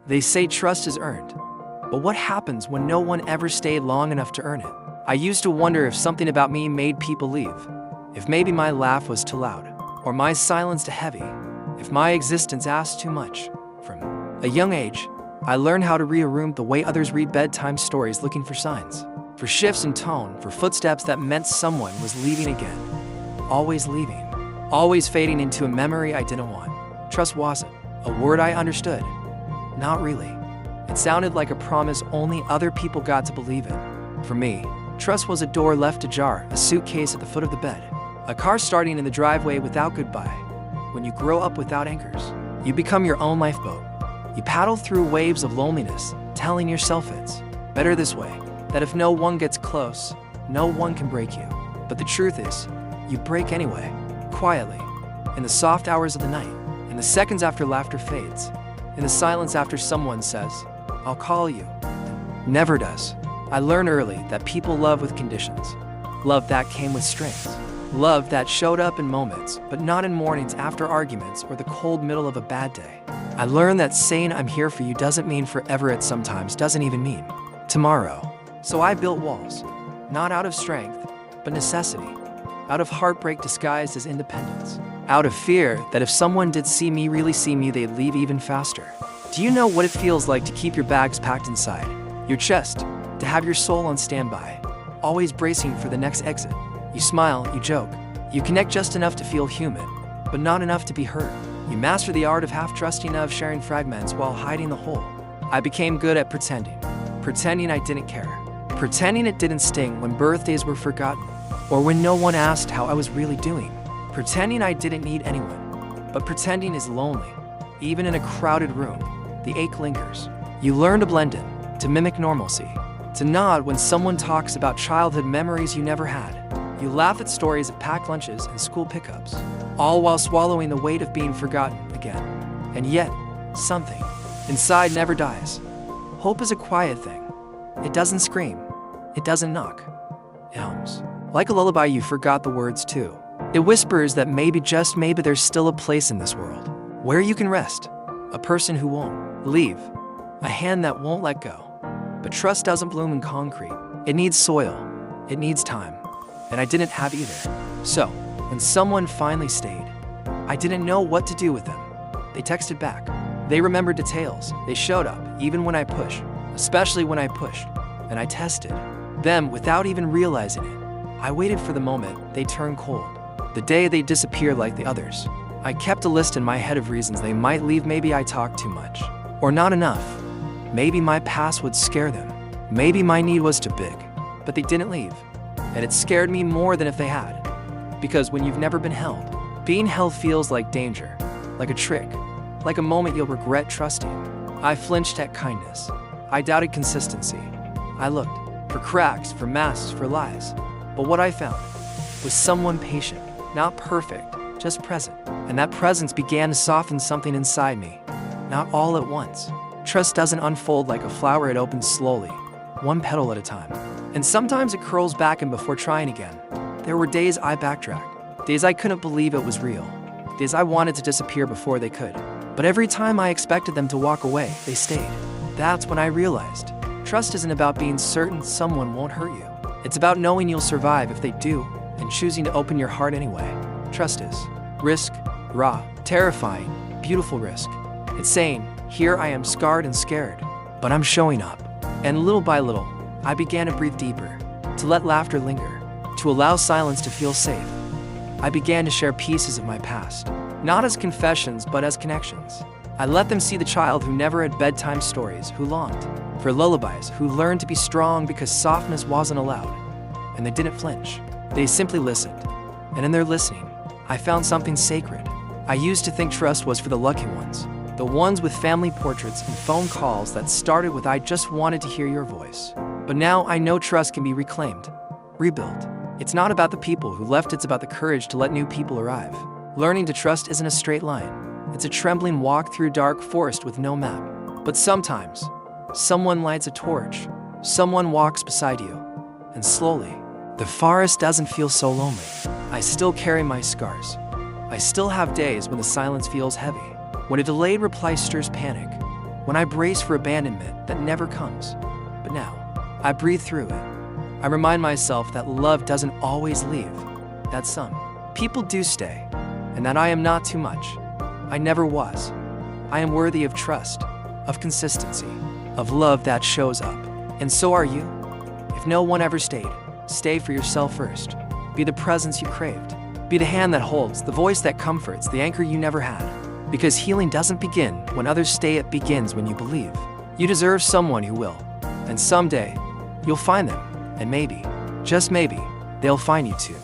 They say trust is earned, but what happens when no one ever stayed long enough to earn it? I used to wonder if something about me made people leave, if maybe my laugh was too loud, or my silence too heavy, if my existence asked too much. From a young age, I learned how to read a room the way others read bedtime stories, looking for signs, for shifts in tone, for footsteps that meant someone was leaving again. Always leaving, always fading into a memory I didn't want. Trust wasn't a word I understood. Not really. It sounded like a promise only other people got to believe in. For me, trust was a door left ajar, a suitcase at the foot of the bed, a car starting in the driveway without goodbye. When you grow up without anchors, you become your own lifeboat. You paddle through waves of loneliness, telling yourself it's better this way, that if no one gets close, no one can break you. But the truth is, you break anyway, quietly, in the soft hours of the night, in the seconds after laughter fades, in the silence after someone says, "I'll call you," never does. I learned early that people love with conditions. Love that came with strings. Love that showed up in moments, but not in mornings after arguments or the cold middle of a bad day. I learned that saying "I'm here for you" doesn't mean forever. It sometimes doesn't even mean tomorrow. So I built walls, not out of strength, but necessity. Out of heartbreak disguised as independence. Out of fear that if someone did see me, really see me, they'd leave even faster. Do you know what it feels like to keep your bags packed inside your chest, to have your soul on standby, always bracing for the next exit? You smile, you joke, you connect just enough to feel human, but not enough to be hurt. You master the art of half-trusting, of sharing fragments while hiding the whole. I became good at pretending I didn't care, pretending it didn't sting when birthdays were forgotten, or when no one asked how I was really doing, pretending I didn't need anyone. But pretending is lonely. Even in a crowded room, the ache lingers. You learn to blend in, to mimic normalcy, to nod when someone talks about childhood memories you never had. You laugh at stories of packed lunches and school pickups, all while swallowing the weight of being forgotten again. And yet, something inside never dies. Hope is a quiet thing. It doesn't scream. It doesn't knock. It hums. Like a lullaby, you forgot the words too. It whispers that maybe, just maybe, there's still a place in this world where you can rest. A person who won't leave. A hand that won't let go. But trust doesn't bloom in concrete. It needs soil. It needs time. And I didn't have either. So, when someone finally stayed, I didn't know what to do with them. They texted back. They remembered details. They showed up, even when I pushed, especially when I pushed. And I tested them without even realizing it. I waited for the moment they turned cold, the day they disappeared like the others. I kept a list in my head of reasons they might leave. Maybe I talked too much, or not enough. Maybe my past would scare them. Maybe my need was too big. But they didn't leave. And it scared me more than if they had. Because when you've never been held, being held feels like danger, like a trick, like a moment you'll regret trusting. I flinched at kindness. I doubted consistency. I looked for cracks, for masks, for lies. But what I found was someone patient, not perfect, just present. And that presence began to soften something inside me. Not all at once. Trust doesn't unfold like a flower. It opens slowly, one petal at a time. And sometimes it curls back, and before trying again, there were days I backtracked. Days I couldn't believe it was real. Days I wanted to disappear before they could. But every time I expected them to walk away, they stayed. That's when I realized trust isn't about being certain someone won't hurt you. It's about knowing you'll survive if they do, and choosing to open your heart anyway. Trust is risk, raw, terrifying, beautiful risk. It's saying, here I am, scarred and scared, but I'm showing up. And little by little, I began to breathe deeper, to let laughter linger, to allow silence to feel safe. I began to share pieces of my past, not as confessions, but as connections. I let them see the child who never had bedtime stories, who longed for lullabies, who learned to be strong because softness wasn't allowed. And they didn't flinch. They simply listened. And in their listening, I found something sacred. I used to think trust was for the lucky ones, the ones with family portraits and phone calls that started with "I just wanted to hear your voice." But now I know trust can be reclaimed, rebuilt. It's not about the people who left, it's about the courage to let new people arrive. Learning to trust isn't a straight line. It's a trembling walk through dark forest with no map. But sometimes, someone lights a torch, someone walks beside you, and slowly, the forest doesn't feel so lonely. I still carry my scars. I still have days when the silence feels heavy, when a delayed reply stirs panic, when I brace for abandonment that never comes. But now, I breathe through it. I remind myself that love doesn't always leave, that some people do stay, and that I am not too much. I never was. I am worthy of trust, of consistency, of love that shows up. And so are you. If no one ever stayed, stay for yourself first. Be the presence you craved. Be the hand that holds, the voice that comforts, the anchor you never had. Because healing doesn't begin when others stay, it begins when you believe. You deserve someone who will. And someday, you'll find them. And maybe, just maybe, they'll find you too.